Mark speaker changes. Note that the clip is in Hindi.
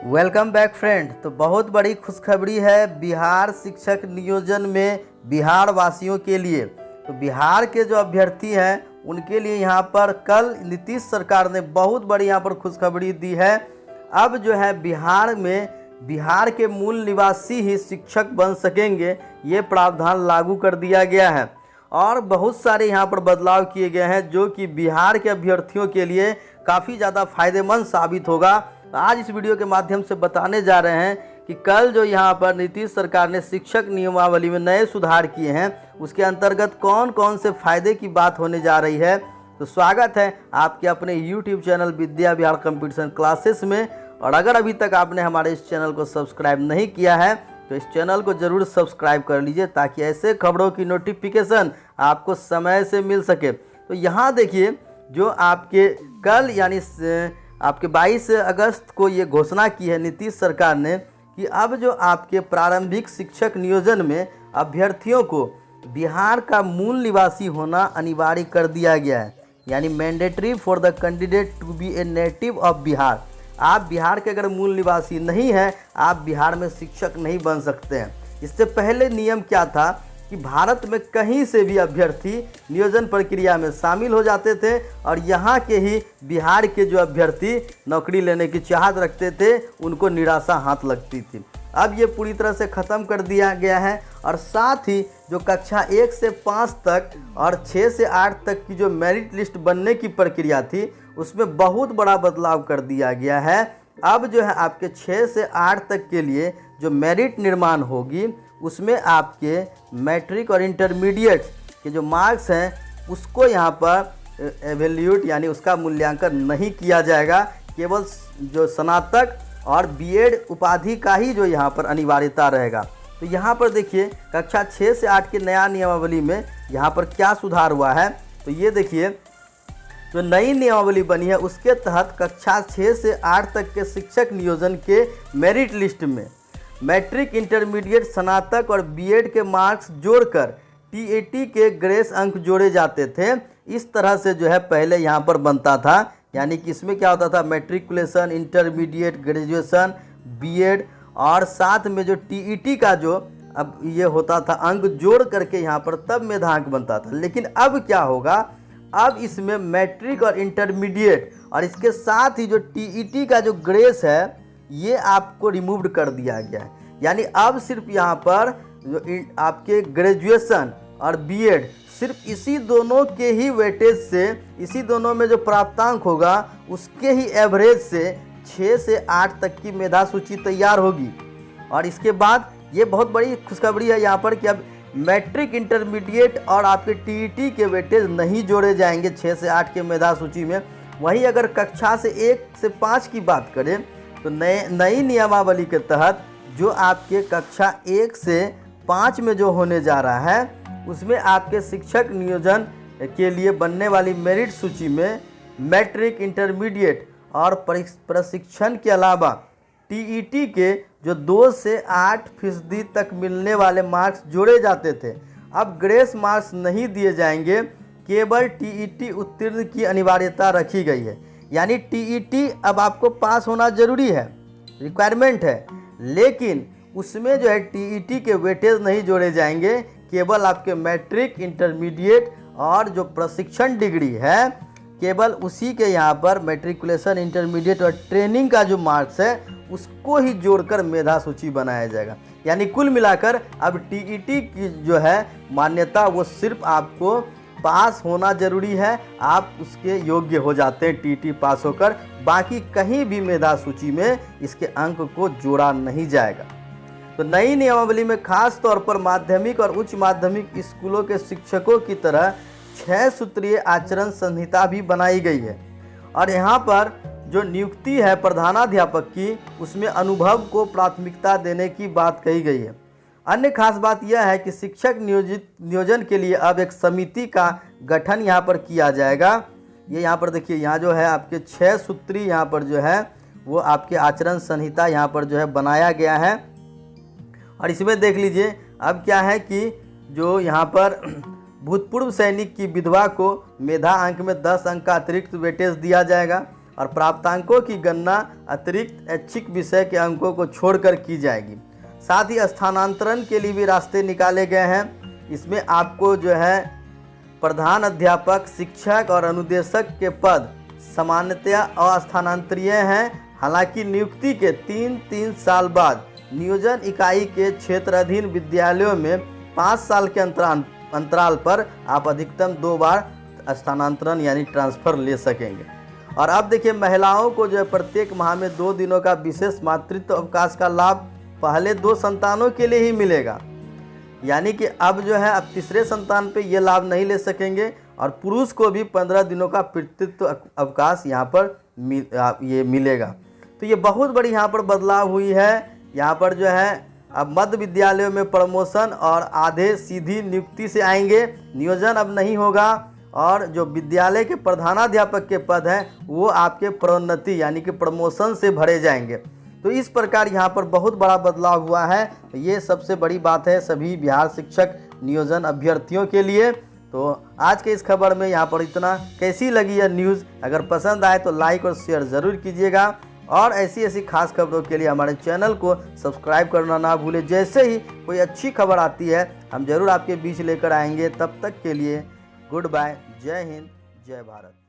Speaker 1: Welcome back friend. तो बहुत बड़ी खुशखबरी है बिहार शिक्षक नियोजन में बिहार वासियों के लिए। तो बिहार के जो अभ्यर्थी हैं उनके लिए यहाँ पर कल नीतीश सरकार ने बहुत बड़ी यहाँ पर खुशखबरी दी है। अब जो है बिहार में बिहार के मूल निवासी ही शिक्षक बन सकेंगे, ये प्रावधान लागू कर दिया गया है और बहुत सारे यहाँ पर बदलाव किए गए हैं जो कि बिहार के अभ्यर्थियों के लिए काफ़ी ज़्यादा फायदेमंद साबित होगा। तो आज इस वीडियो के माध्यम से बताने जा रहे हैं कि कल जो यहाँ पर नीतीश सरकार ने शिक्षक नियमावली में नए सुधार किए हैं उसके अंतर्गत कौन कौन से फायदे की बात होने जा रही है। तो स्वागत है आपके अपने YouTube channel Vidya Bihar competition classes में। और अगर अभी तक आपने हमारे इस चैनल को सब्सक्राइब नहीं किया है तो इस चैनल को ज़रूर सब्सक्राइब कर लीजिए ताकि ऐसे खबरों की नोटिफिकेशन आपको समय से मिल सके। तो यहाँ देखिए, जो आपके कल यानी आपके 22 अगस्त को ये घोषणा की है नीतीश सरकार ने कि अब जो आपके प्रारंभिक शिक्षक नियोजन में अभ्यर्थियों को बिहार का मूल निवासी होना अनिवार्य कर दिया गया है, यानी mandatory for the candidate to be a native of Bihar. आप बिहार के अगर मूल निवासी नहीं हैं, आप बिहार में शिक्षक नहीं बन सकते हैं। इससे पहले नियम क्या था कि भारत में कहीं से भी अभ्यर्थी नियोजन प्रक्रिया में शामिल हो जाते थे और यहाँ के ही बिहार के जो अभ्यर्थी नौकरी लेने की चाहत रखते थे उनको निराशा हाथ लगती थी। अब ये पूरी तरह से ख़त्म कर दिया गया है और साथ ही जो कक्षा 1 से 5 तक और 6 से 8 तक की जो मेरिट लिस्ट बनने की प्रक्रिया थी उसमें बहुत बड़ा बदलाव कर दिया गया है। अब जो है आपके 6 से 8 तक के लिए जो मेरिट निर्माण होगी उसमें आपके मैट्रिक और इंटरमीडिएट के जो मार्क्स हैं उसको यहाँ पर एवेल्यूट यानी उसका मूल्यांकन नहीं किया जाएगा। केवल जो स्नातक और बीएड उपाधि का ही जो यहाँ पर अनिवार्यता रहेगा। तो यहाँ पर देखिए कक्षा 6 से 8 के नया नियमावली में यहाँ पर क्या सुधार हुआ है। तो ये देखिए, जो नई नियमावली बनी है उसके तहत कक्षा 6 से 8 तक के शिक्षक नियोजन के मेरिट लिस्ट में मैट्रिक, इंटरमीडिएट, स्नातक और बीएड के मार्क्स जोड़कर टीएटी के ग्रेस अंक जोड़े जाते थे। इस तरह से जो है पहले यहाँ पर बनता था, यानी कि इसमें क्या होता था, मैट्रिकुलेशन, इंटरमीडिएट, ग्रेजुएशन, बीएड और साथ में जो टीईटी का जो अब ये होता था अंक जोड़ करके यहाँ पर तब मेधांक बनता था। लेकिन अब क्या होगा, अब इसमें मैट्रिक और इंटरमीडिएट और इसके साथ ही जो टीईटी का जो ग्रेस है ये आपको रिमूव्ड कर दिया गया है। यानी अब सिर्फ यहाँ पर जो आपके ग्रेजुएशन और बीएड सिर्फ इसी दोनों के ही वेटेज से, इसी दोनों में जो प्राप्तांक होगा उसके ही एवरेज से 6 से 8 तक की मेधा सूची तैयार होगी। और इसके बाद ये बहुत बड़ी खुशखबरी है यहाँ पर कि अब मैट्रिक, इंटरमीडिएट और आपके टीईटी के वेटेज नहीं जोड़े जाएंगे 6 से 8 के मेधा सूची में। वहीं अगर कक्षा से 1 से 5 की बात करें तो नई नियमावली के तहत जो आपके कक्षा 1 से 5 में जो होने जा रहा है उसमें आपके शिक्षक नियोजन के लिए बनने वाली मेरिट सूची में मैट्रिक, इंटरमीडिएट और प्रशिक्षण के अलावा टीईटी के जो 2 से 8% तक मिलने वाले मार्क्स जोड़े जाते थे। अब ग्रेस मार्क्स नहीं दिए जाएंगे, केवल टीईटी उत्तीर्ण की अनिवार्यता रखी गई है। यानी टीईटी अब आपको पास होना जरूरी है, रिक्वायरमेंट है, लेकिन उसमें जो है टीईटी के वेटेज नहीं जोड़े जाएंगे। केवल आपके मैट्रिक, इंटरमीडिएट और जो प्रशिक्षण डिग्री है केवल उसी के यहाँ पर मैट्रिकुलेशन, इंटरमीडिएट और ट्रेनिंग का जो मार्क्स है उसको ही जोड़कर मेधा सूची बनाया जाएगा। यानी कुल मिलाकर अब टीईटी की जो है मान्यता वो सिर्फ आपको पास होना जरूरी है, आप उसके योग्य हो जाते हैं टीटी पास होकर। बाकी कहीं भी मेधा सूची में इसके अंक को जोड़ा नहीं जाएगा। तो नई नियमावली में खास तौर पर माध्यमिक और उच्च माध्यमिक स्कूलों के शिक्षकों की तरह 6 सूत्रीय आचरण संहिता भी बनाई गई है। और यहाँ पर जो नियुक्ति है प्रधानाध्यापक की उसमें अनुभव को प्राथमिकता देने की बात कही गई है। अन्य खास बात यह है कि शिक्षक नियोजन के लिए अब एक समिति का गठन यहाँ पर किया जाएगा। ये यहाँ पर देखिए, यहाँ जो है आपके 6 सूत्री यहाँ पर जो है वो आपके आचरण संहिता यहाँ पर जो है बनाया गया है। और इसमें देख लीजिए अब क्या है कि जो यहाँ पर भूतपूर्व सैनिक की विधवा को मेधा अंक में 10 अंक का अतिरिक्त वेटेज दिया जाएगा और प्राप्तांकों की गणना अतिरिक्त ऐच्छिक विषय के अंकों को छोड़कर की जाएगी। साथ ही स्थानांतरण के लिए भी रास्ते निकाले गए हैं। इसमें आपको जो है प्रधान अध्यापक, शिक्षक और अनुदेशक के पद सामान्यतया अस्थानांतरीय हैं। हालांकि नियुक्ति के 3 साल बाद नियोजन इकाई के क्षेत्राधीन विद्यालयों में 5 साल के अंतराल पर आप अधिकतम 2 बार स्थानांतरण यानी ट्रांसफ़र ले सकेंगे। और अब देखिए, महिलाओं को जो है प्रत्येक माह में 2 दिनों का विशेष मातृत्व अवकाश का लाभ पहले 2 संतानों के लिए ही मिलेगा। यानी कि अब जो है अब तीसरे संतान पे ये लाभ नहीं ले सकेंगे। और पुरुष को भी 15 दिनों का पितृत्व अवकाश यहाँ पर ये मिलेगा। तो ये बहुत बड़ी यहाँ पर बदलाव हुई है। यहाँ पर जो है अब मध्य विद्यालयों में प्रमोशन और आधे सीधी नियुक्ति से आएंगे, नियोजन अब नहीं होगा। और जो विद्यालय के प्रधानाध्यापक के पद हैं वो आपके प्रोन्नति यानी कि प्रमोशन से भरे जाएंगे। तो इस प्रकार यहाँ पर बहुत बड़ा बदलाव हुआ है। ये सबसे बड़ी बात है सभी बिहार शिक्षक नियोजन अभ्यर्थियों के लिए। तो आज के इस खबर में यहाँ पर इतना। कैसी लगी यह न्यूज़? अगर पसंद आए तो लाइक और शेयर ज़रूर कीजिएगा। और ऐसी खास खबरों के लिए हमारे चैनल को सब्सक्राइब करना ना भूलें। जैसे ही कोई अच्छी खबर आती है हम ज़रूर आपके बीच लेकर आएंगे। तब तक के लिए गुड बाय। जय हिंद, जय भारत।